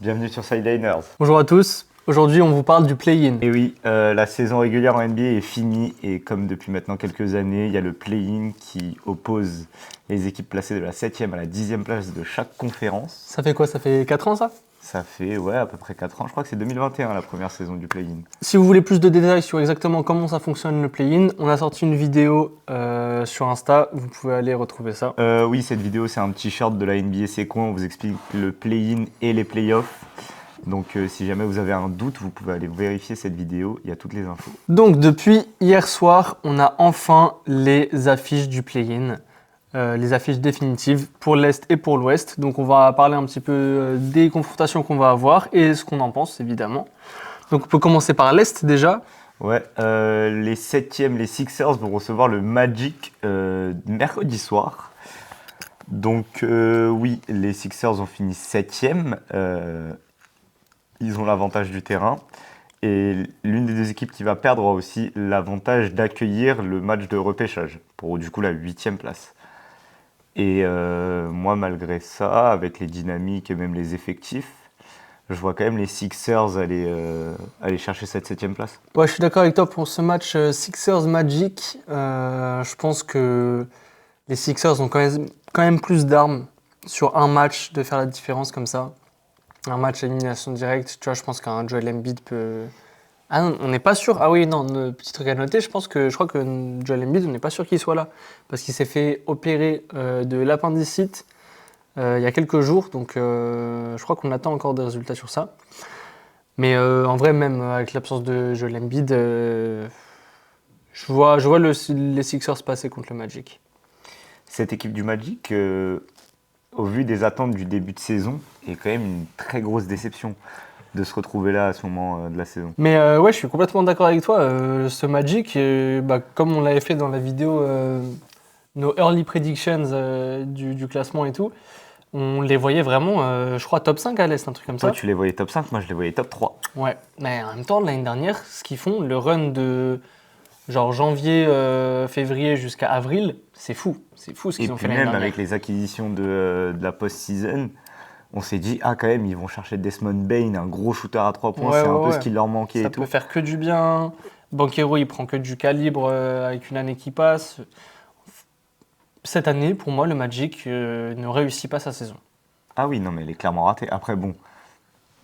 Bienvenue sur Sideliners. Bonjour à tous, aujourd'hui on vous parle du play-in. Et oui, la saison régulière en NBA est finie et comme depuis maintenant quelques années, il y a le play-in qui oppose les équipes placées de la 7e à la 10e place de chaque conférence. Ça fait quoi? Ça fait 4 ans ça? Ça fait à peu près 4 ans, je crois que c'est 2021 la première saison du play-in. Si vous voulez plus de détails sur exactement comment ça fonctionne le play-in, on a sorti une vidéo sur Insta, vous pouvez aller retrouver ça. Oui, cette vidéo c'est un petit short de la NBA C'est quoi, on vous explique le play-in et les playoffs. Donc si jamais vous avez un doute, vous pouvez aller vérifier cette vidéo, il y a toutes les infos. Donc depuis hier soir, on a enfin les affiches du play-in, les affiches définitives pour l'Est et pour l'Ouest. Donc on va parler un petit peu des confrontations qu'on va avoir et ce qu'on en pense évidemment. Donc on peut commencer par l'Est déjà. Ouais, les 7e, les Sixers vont recevoir le Magic mercredi soir. Donc oui, les Sixers ont fini 7e. Ils ont l'avantage du terrain. Et l'une des deux équipes qui va perdre aura aussi l'avantage d'accueillir le match de repêchage pour du coup la 8e place. Et moi, malgré ça, avec les dynamiques et même les effectifs, je vois quand même les Sixers aller chercher cette 7e place. Ouais, je suis d'accord avec toi pour ce match Sixers-Magic. Je pense que les Sixers ont quand même plus d'armes sur un match de faire la différence comme ça. Un match à élimination directe, tu vois, je pense qu'un Joel Embiid peut... Ah non, on n'est pas sûr. Ah oui, non, petit truc à noter, je crois que Joel Embiid, on n'est pas sûr qu'il soit là. Parce qu'il s'est fait opérer de l'appendicite il y a quelques jours, donc je crois qu'on attend encore des résultats sur ça. Mais en vrai, même avec l'absence de Joel Embiid, je vois les Sixers passer contre le Magic. Cette équipe du Magic, au vu des attentes du début de saison, est quand même une très grosse déception de se retrouver là à ce moment de la saison. Mais ouais, je suis complètement d'accord avec toi. Ce Magic, comme on l'avait fait dans la vidéo, nos early predictions du classement et tout, on les voyait vraiment, je crois, top 5 à l'Est, un truc comme ça. Toi, tu les voyais top 5, moi je les voyais top 3. Ouais, mais en même temps, l'année dernière, ce qu'ils font, le run de genre janvier, février jusqu'à avril, c'est fou. C'est fou ce qu'ils ont fait l'année même dernière. avec les acquisitions de la post-season, on s'est dit, ah quand même, ils vont chercher Desmond Bane, un gros shooter à 3 points, Ouais, c'est un peu ouais. ce qui leur manquait Ça et peut tout. faire que du bien. Banchero, il prend que du calibre avec une année qui passe. Cette année, pour moi, le Magic ne réussit pas sa saison. Ah oui, non mais elle est clairement ratée. Après bon,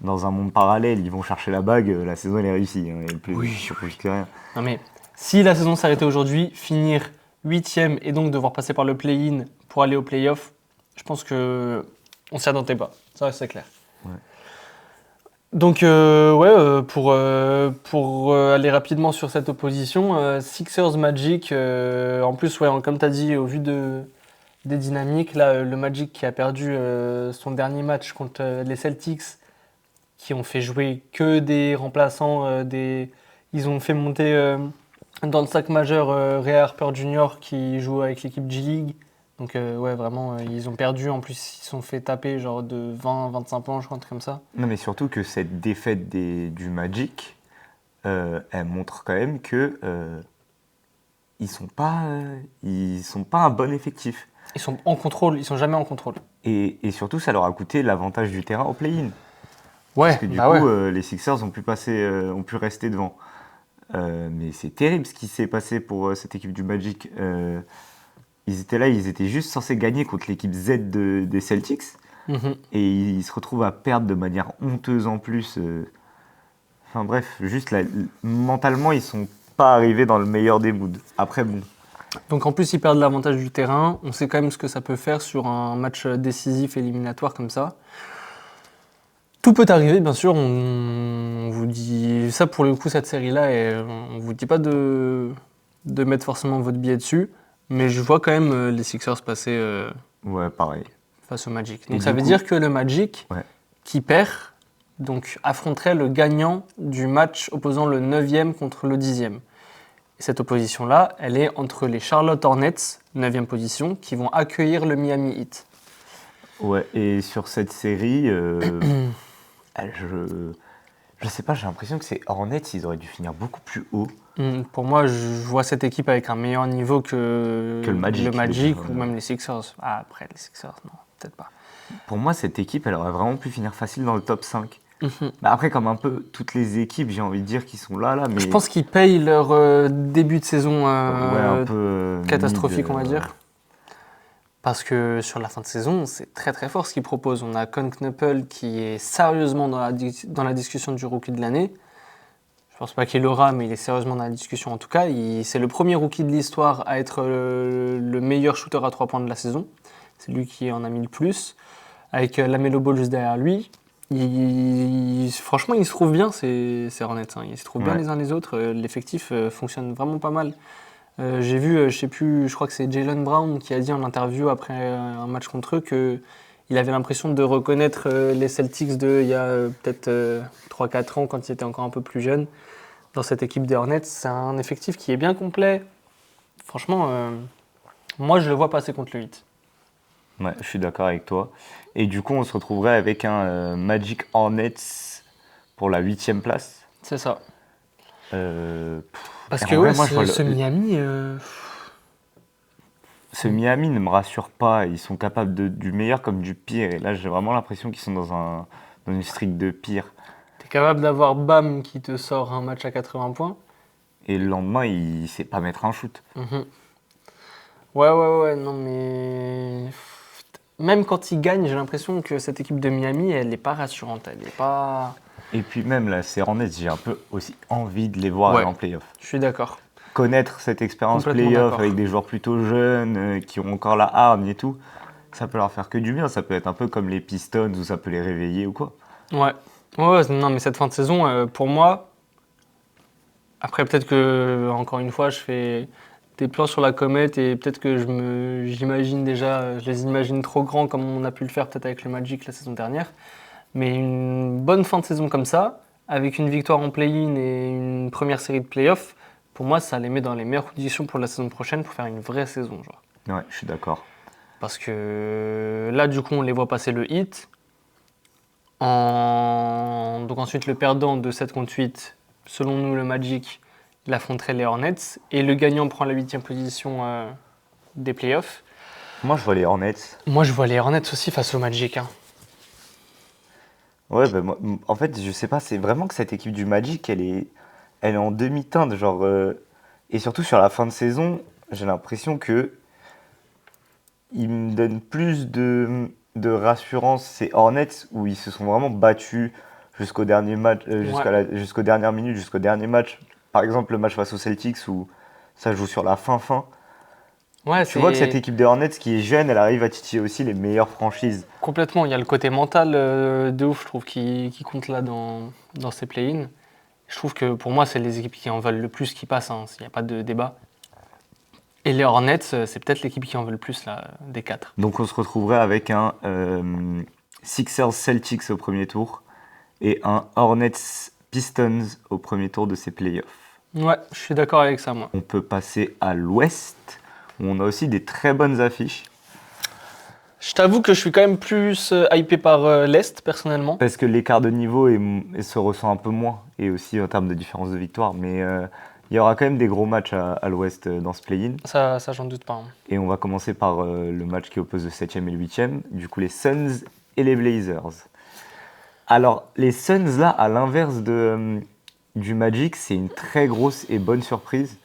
dans un monde parallèle, ils vont chercher la bague, la saison elle est réussie, hein, et plus que rien. Non mais, si la saison s'arrêtait aujourd'hui, finir 8e et donc devoir passer par le play-in pour aller au play-off, je pense que on s'y attendait pas. Ça, c'est clair. Ouais. Donc, pour aller rapidement sur cette opposition, Sixers Magic, en plus, ouais, comme tu as dit, au vu des dynamiques, là, le Magic qui a perdu son dernier match contre les Celtics, qui ont fait jouer que des remplaçants, ils ont fait monter dans le sac majeur Ray Harper Jr. qui joue avec l'équipe G-League. Donc ouais, vraiment, ils ont perdu. En plus, ils se sont fait taper genre de 20-25 points, je crois, un truc comme ça. Non mais surtout que cette défaite du Magic, elle montre quand même que ils sont pas un bon effectif. Ils sont en contrôle, ils sont jamais en contrôle. Et surtout, ça leur a coûté l'avantage du terrain au play-in. Ouais, Parce que du coup, les Sixers ont pu rester devant. Mais c'est terrible ce qui s'est passé pour cette équipe du Magic. Ils étaient là, ils étaient juste censés gagner contre l'équipe Z des Celtics. Mhm. Et ils se retrouvent à perdre de manière honteuse en plus. Enfin bref, juste là, mentalement, ils sont pas arrivés dans le meilleur des moods. Après, bon. Donc en plus, ils perdent l'avantage du terrain. On sait quand même ce que ça peut faire sur un match décisif éliminatoire comme ça. Tout peut arriver, bien sûr. On vous dit ça pour le coup, cette série-là, et on vous dit pas de mettre forcément votre billet dessus. Mais je vois quand même les Sixers passer Ouais, pareil. face au Magic. Et Donc ça du veut coup- dire que le Magic, Ouais. qui perd, donc affronterait le gagnant du match opposant le 9e contre le 10e. Et cette opposition-là, elle est entre les Charlotte Hornets, 9e position, qui vont accueillir le Miami Heat. Ouais, et sur cette série, je sais pas, j'ai l'impression que ces Hornets, ils auraient dû finir beaucoup plus haut. Pour moi, je vois cette équipe avec un meilleur niveau que Que le Magic, ou déjà. même les Sixers. Ah, après, les Sixers, non. peut-être pas. Pour moi, cette équipe, elle aurait vraiment pu finir facile dans le top 5. Mhm. Bah après, comme un peu toutes les équipes, j'ai envie de dire, qui sont là, mais Je pense qu'ils payent leur début de saison ouais, un peu catastrophique, mid, on va dire. Parce que sur la fin de saison, c'est très très fort ce qu'ils proposent. On a Con Knuppel qui est sérieusement dans la discussion du rookie de l'année. Je pense pas qu'il l'aura, mais il est sérieusement dans la discussion en tout cas. C'est le premier rookie de l'histoire à être le meilleur shooter à 3 points de la saison. C'est lui qui en a mis le plus. Avec Lamelo Ball juste derrière lui. Franchement, ils se trouvent bien, ces Hornets. Hein. Ils se trouvent bien Ouais. les uns les autres. L'effectif fonctionne vraiment pas mal. J'ai vu, je sais plus, je crois que c'est Jaylen Brown qui a dit en interview après un match contre eux qu'il avait l'impression de reconnaître les Celtics il y a peut-être 3-4 ans quand il était encore un peu plus jeune dans cette équipe des Hornets. C'est un effectif qui est bien complet. Franchement, moi je le vois passer contre le Heat. Ouais, je suis d'accord avec toi. Et du coup, on se retrouverait avec un Magic Hornets pour la 8e place. C'est ça. Parce Et que en vrai, ouais, moi, je vois ce Miami, ce Miami ne me rassure pas. Ils sont capables du meilleur comme du pire. Et là, j'ai vraiment l'impression qu'ils sont dans une streak de pire. t'es capable d'avoir Bam qui te sort un match à 80 points. Et le lendemain, il ne sait pas mettre un shoot. Mhm. Ouais, non mais... Même quand ils gagnent, j'ai l'impression que cette équipe de Miami, elle n'est pas rassurante, elle n'est pas... Et puis même là, ces Hornets, j'ai un peu aussi envie de les voir Ouais. aller en playoff. Je suis d'accord. Connaître cette expérience Complètement playoff d'accord. avec des joueurs plutôt jeunes, qui ont encore la hargne et tout, ça peut leur faire que du bien. Ça peut être un peu comme les Pistons où ça peut les réveiller ou quoi. Ouais, non mais cette fin de saison, pour moi, après peut-être que, encore une fois, je fais des plans sur la comète et peut-être que j'imagine déjà, je les imagine trop grands comme on a pu le faire peut-être avec le Magic la saison dernière. Mais une bonne fin de saison comme ça, avec une victoire en play-in et une première série de play-off, pour moi, ça les met dans les meilleures conditions pour la saison prochaine pour faire une vraie saison. Genre. Ouais, je suis d'accord. Parce que là, du coup, on les voit passer le hit. Donc ensuite, le perdant de 7 contre 8, selon nous, le Magic, il affronterait les Hornets. Et le gagnant prend la 8e position des playoffs. Moi, je vois les Hornets. Moi, je vois les Hornets aussi face au Magic. Hein. Ouais, bah, moi, en fait, je sais pas, c'est vraiment que cette équipe du Magic, elle est en demi-teinte, genre, et surtout sur la fin de saison, j'ai l'impression que ils me donnent plus de rassurance ces Hornets où ils se sont vraiment battus jusqu'au dernier match, jusqu'aux dernières minutes, jusqu'au dernier match. Par exemple, le match face aux Celtics où ça joue sur la fin. Ouais, Tu vois que cette équipe des Hornets qui est jeune, elle arrive à titiller aussi les meilleures franchises. Complètement, il y a le côté mental de ouf, je trouve, qui compte là dans ces play-ins. Je trouve que pour moi, c'est les équipes qui en veulent le plus qui passent, il n'y a pas de débat. Et les Hornets, c'est peut-être l'équipe qui en veut le plus là, des 4. Donc on se retrouverait avec un Sixers Celtics au premier tour et un Hornets Pistons au premier tour de ces playoffs. Ouais, je suis d'accord avec ça, moi. On peut passer à l'ouest où on a aussi des très bonnes affiches. Je t'avoue que je suis quand même plus hypé par l'Est, personnellement. Parce que l'écart de niveau se ressent un peu moins, et aussi en termes de différence de victoire. Mais il y aura quand même des gros matchs à l'ouest dans ce play-in. Ça j'en doute pas. Hein. Et on va commencer par le match qui oppose le 7e et le 8e. Du coup, les Suns et les Blazers. Alors, les Suns, là, à l'inverse du Magic, c'est une très grosse et bonne surprise.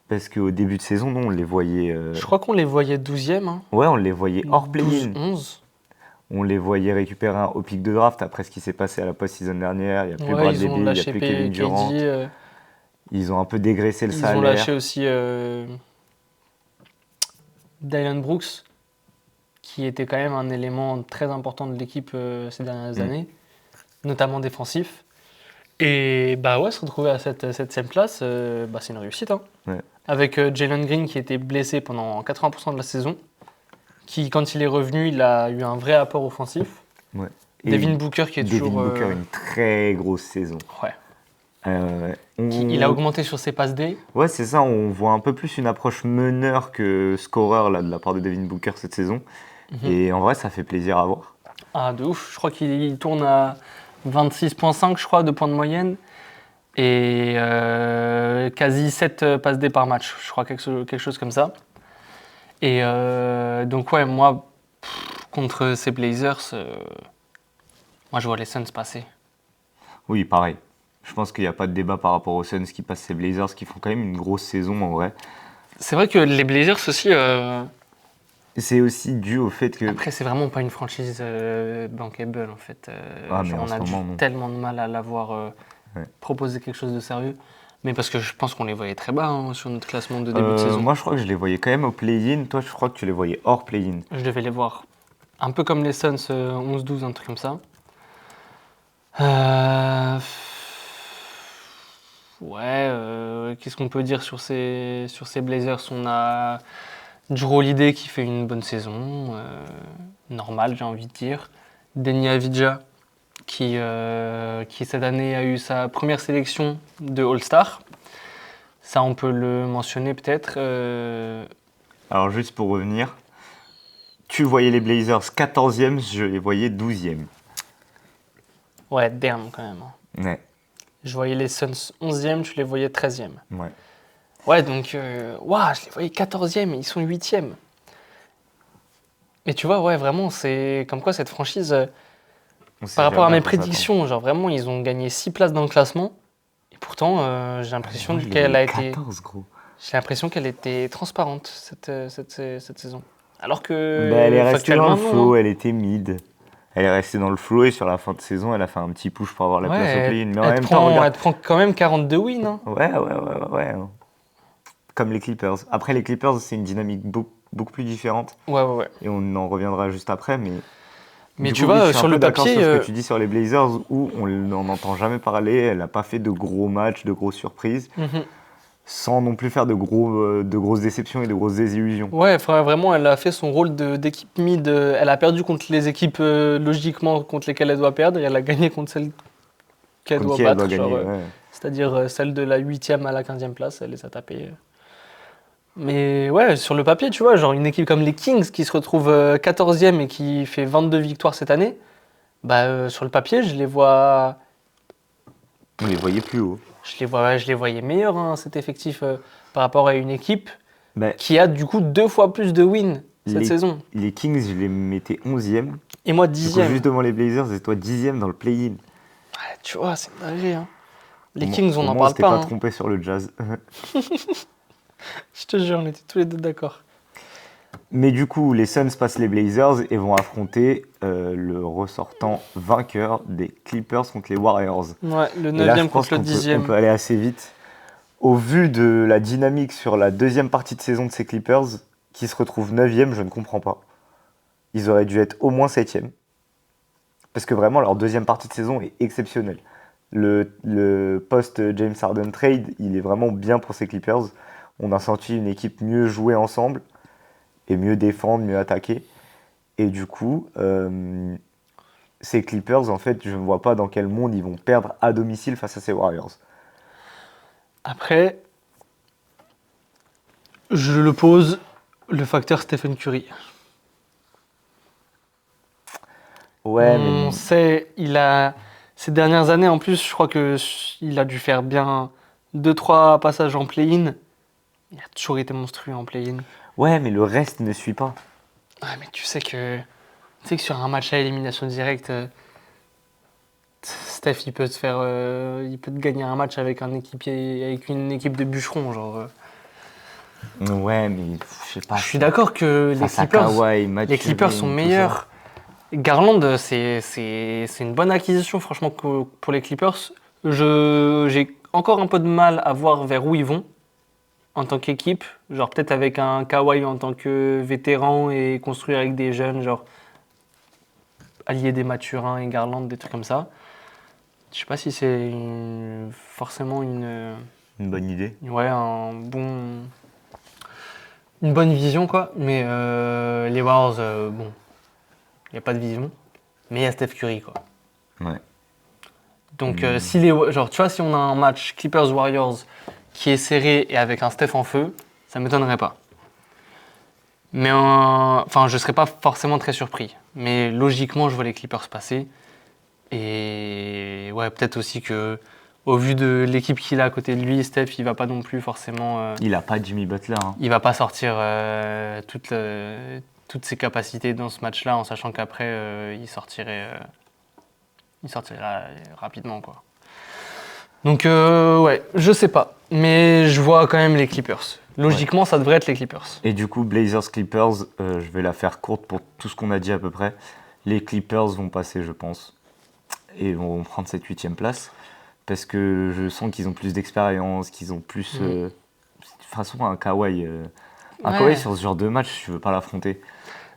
Parce qu'au début de saison, non, on les voyait... Je crois qu'on les voyait 12e. Hein. Ouais, on les voyait hors play-in. 11. On les voyait récupérer au pic de draft après ce qui s'est passé à la post-season dernière. Il n'y a plus Bradley Beal, il n'y a plus Kevin Durant. Ils ont un peu dégraissé le salaire. Ils ont lâché aussi Dylan Brooks, qui était quand même un élément très important de l'équipe ces dernières années, notamment défensif. Et bah ouais, se retrouver à cette 7e place, c'est une réussite. Hein. Ouais. Avec Jalen Green qui était blessé pendant 80% de la saison, qui quand il est revenu, il a eu un vrai apport offensif. Ouais. Devin Booker qui est toujours... Devin Booker, une très grosse saison. Ouais. Il a augmenté sur ses passes D. Ouais, c'est ça, on voit un peu plus une approche meneur que scoreur là, de la part de Devin Booker cette saison. Et en vrai, ça fait plaisir à voir. Ah, de ouf. Je crois qu'il tourne à 26,5 je crois, de points de moyenne. Et quasi 7 passes D par match. Je crois quelque chose comme ça. Et donc ouais, moi, contre ces Blazers, moi je vois les Suns passer. Oui, pareil. Je pense qu'il n'y a pas de débat par rapport aux Suns qui passent ces Blazers, qui font quand même une grosse saison en vrai. C'est vrai que les Blazers aussi, C'est aussi dû au fait que... après c'est vraiment pas une franchise bankable en fait. Ah, mais Genre, en on ce a moment, non. tellement de mal à l'avoir Ouais. proposé quelque chose de sérieux. Mais parce que je pense qu'on les voyait très bas hein, sur notre classement de début de saison. Moi, je crois que je les voyais quand même au play-in. Toi, je crois que tu les voyais hors play-in. Je devais les voir un peu comme les Suns 11-12, un truc comme ça. Ouais, qu'est-ce qu'on peut dire sur ces Blazers? On a Jrue Holiday qui fait une bonne saison, normale j'ai envie de dire. Deni Avdija qui cette année a eu sa première sélection de All-Star. Ça on peut le mentionner peut-être. Alors, juste pour revenir, tu voyais les Blazers 14e, je les voyais 12e. Ouais, damn quand même. Ouais, Je voyais les Suns 11e, tu les voyais 13e. ouais. Ouais, donc, ouah, je les voyais 14e, ils sont 8e. Mais tu vois, ouais, vraiment, c'est comme quoi cette franchise, On sait par rapport à jamais mes quoi s'attendre. prédictions, genre vraiment, ils ont gagné 6 places dans le classement. Et pourtant, j'ai l'impression Moi, je les qu'elle a voyais été, 14, gros. j'ai l'impression qu'elle était transparente cette saison. Alors Bah, elle est que, restée dans factuellement, le flow, non. elle était mid. Elle est restée dans le flow et sur la fin de saison, elle a fait un petit push pour avoir la place au Ouais, play-in. Mais en elle même te temps, prend, regarde. elle te prend quand même 42 wins. Hein. Ouais. Comme les Clippers. Après, les Clippers, c'est une dynamique beaucoup plus différente. Ouais. Et on en reviendra juste après. Mais Mais du tu coup, oui, vois, je suis un sur peu le d'accord papier, sur ce que tu dis sur les Blazers, où on n'en entend jamais parler. Elle n'a pas fait de gros matchs, de grosses surprises, mhm. sans non plus faire de grosses déceptions et de grosses désillusions. Ouais, vraiment, elle a fait son rôle d'équipe mid. Elle a perdu contre les équipes logiquement contre lesquelles elle doit perdre et elle a gagné contre celles qu'elle Contre doit qui elle doit battre, gagner, genre, ouais. c'est-à-dire celle de la 8e à la 15e place, elle les a tapées. Mais ouais, sur le papier, tu vois, genre une équipe comme les Kings qui se retrouve 14e et qui fait 22 victoires cette année, bah sur le papier, On les voyait plus haut. je les voyais meilleurs, hein, cet effectif par rapport à une équipe Bah, qui a du coup 2 fois plus de wins cette saison. les Kings, je les mettais 11e. Et moi Du coup, 10e. juste devant les Blazers, et toi 10e dans le play-in. Ouais, tu vois, c'est une dinguerie. Hein. Les Au Kings, on au n'en moins, on parle s'était pas. pas Hein. trompé sur le Jazz. Je te jure, on était tous les deux d'accord. Mais du coup, les Suns passent les Blazers et vont affronter le ressortant vainqueur des Clippers contre les Warriors. Ouais, le Et là, je 9e pense contre le qu'on peut, 10e. on peut aller assez vite. Au vu de la dynamique sur la deuxième partie de saison de ces Clippers, qui se retrouvent 9e, je ne comprends pas. Ils auraient dû être au moins 7e. Parce que vraiment, leur deuxième partie de saison est exceptionnelle. Le post-James Harden trade, il est vraiment bien pour ces Clippers. On a senti une équipe mieux jouer ensemble et mieux défendre, mieux attaquer. Et du coup, ces Clippers, en fait, je ne vois pas dans quel monde ils vont perdre à domicile face à ces Warriors. Après, je le pose, le facteur Stephen Curry. Ouais, mais On sait, ces dernières années en plus, je crois qu'il a dû faire bien 2-3 passages en play-in. Il a toujours été monstrueux en play-in. ouais, mais le reste ne suit pas. Ah, mais tu sais que sur un match à élimination directe, Steph, il peut te gagner un match avec un équipier, avec une équipe de bûcherons, genre. Ouais, mais je sais pas. Je suis d'accord que Face à Kawhi, Mathurin, les Clippers sont tout meilleurs. Garland, c'est une bonne acquisition, franchement, pour les Clippers. J'ai encore un peu de mal à voir vers où ils vont en tant qu'équipe. Genre, peut-être avec un Kawhi en tant que vétéran et construire avec des jeunes, genre allier des Mathurin et Garland, des trucs comme ça. Je sais pas si c'est forcément Une bonne idée. ouais, une bonne vision, quoi. Mais les Warriors, bon, il n'y a pas de vision. Mais il y a Steph Curry, quoi. Ouais. Donc, genre, tu vois, si on a un match Clippers-Warriors qui est serré et avec un Steph en feu, ça m'étonnerait pas. Mais enfin, je serais pas forcément très surpris. Mais logiquement, je vois les Clippers passer. Et ouais, peut-être aussi que, au vu de l'équipe qu'il a à côté de lui, Steph, il va pas non plus forcément. Il a pas Jimmy Butler. Hein. Il va pas sortir toutes ses capacités dans ce match-là, en sachant qu'après, il sortirait rapidement, quoi. Donc, ouais, je sais pas. Mais je vois quand même les Clippers. Logiquement, ça devrait être les Clippers. Et du coup, Blazers-Clippers, je vais la faire courte pour tout ce qu'on a dit à peu près. Les Clippers vont passer, je pense, et vont prendre cette 8e place. Parce que je sens qu'ils ont plus d'expérience, qu'ils ont plus... de toute façon, un Kawhi sur ce genre de match, je veux pas l'affronter.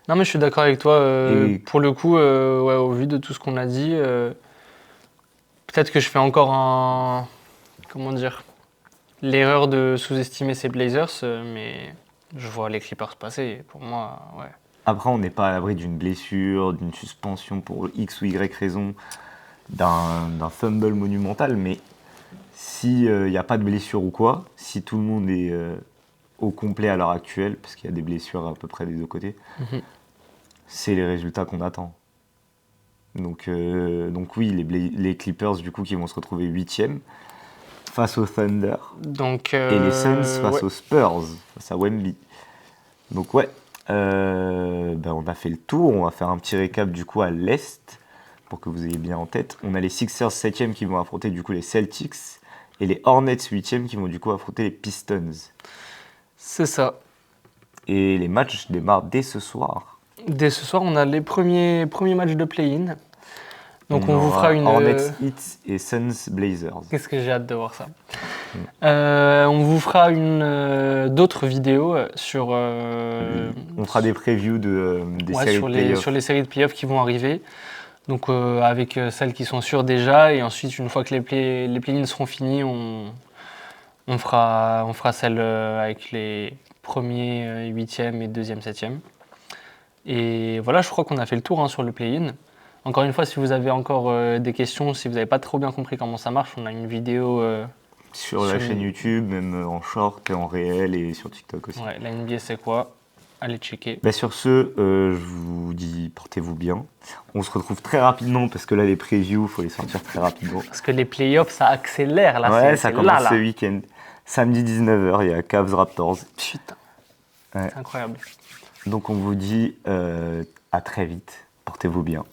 Non, mais je suis d'accord avec toi. Et- Pour le coup, ouais, au vu de tout ce qu'on a dit, peut-être que je fais encore comment dire, l'erreur de sous-estimer ces Blazers, mais je vois les Clippers passer. Et pour moi, ouais. Après, on n'est pas à l'abri d'une blessure, d'une suspension pour X ou Y raison, d'un fumble monumental, mais s'il n'y a pas de blessure ou quoi, si tout le monde est au complet à l'heure actuelle, parce qu'il y a des blessures à peu près des deux côtés, Mhm. c'est les résultats qu'on attend. Donc oui, les Clippers du coup qui vont se retrouver 8e face au Thunder Donc, et les Suns face ouais. aux Spurs, face à Wemby. Donc ouais, on a fait le tour, on va faire un petit récap du coup à l'Est pour que vous ayez bien en tête. On a les Sixers 7e qui vont affronter du coup les Celtics et les Hornets 8e qui vont du coup affronter les Pistons. C'est ça. Et les matchs démarrent dès ce soir. Dès ce soir, on a les premiers matchs de play-in. Donc on vous aura fera une... Hornets Heat et Suns Blazers. Qu'est-ce que j'ai hâte de voir ça. On vous fera d'autres vidéos sur, On fera des previews des séries sur de playoffs. sur les séries de playoffs qui vont arriver. Donc avec celles qui sont sûres déjà. Et ensuite, une fois que les play-ins seront finis, on fera celle avec les premiers 8e et 2e, 7e. Et voilà, je crois qu'on a fait le tour sur le play-in. Encore une fois, si vous avez encore des questions, si vous n'avez pas trop bien compris comment ça marche, on a une vidéo Sur la chaîne YouTube, même en short et en réel et sur TikTok aussi. Ouais, la NBA c'est quoi? Allez checker. Sur ce, je vous dis portez-vous bien. On se retrouve très rapidement parce que là les previews, il faut les sortir très rapidement. Parce que les playoffs ça accélère là. Ouais, c'est ça là, commence là. ce week-end. Samedi 19h, il y a Cavs Raptors. Putain, Ouais. c'est incroyable. Donc on vous dit à très vite. Portez-vous bien.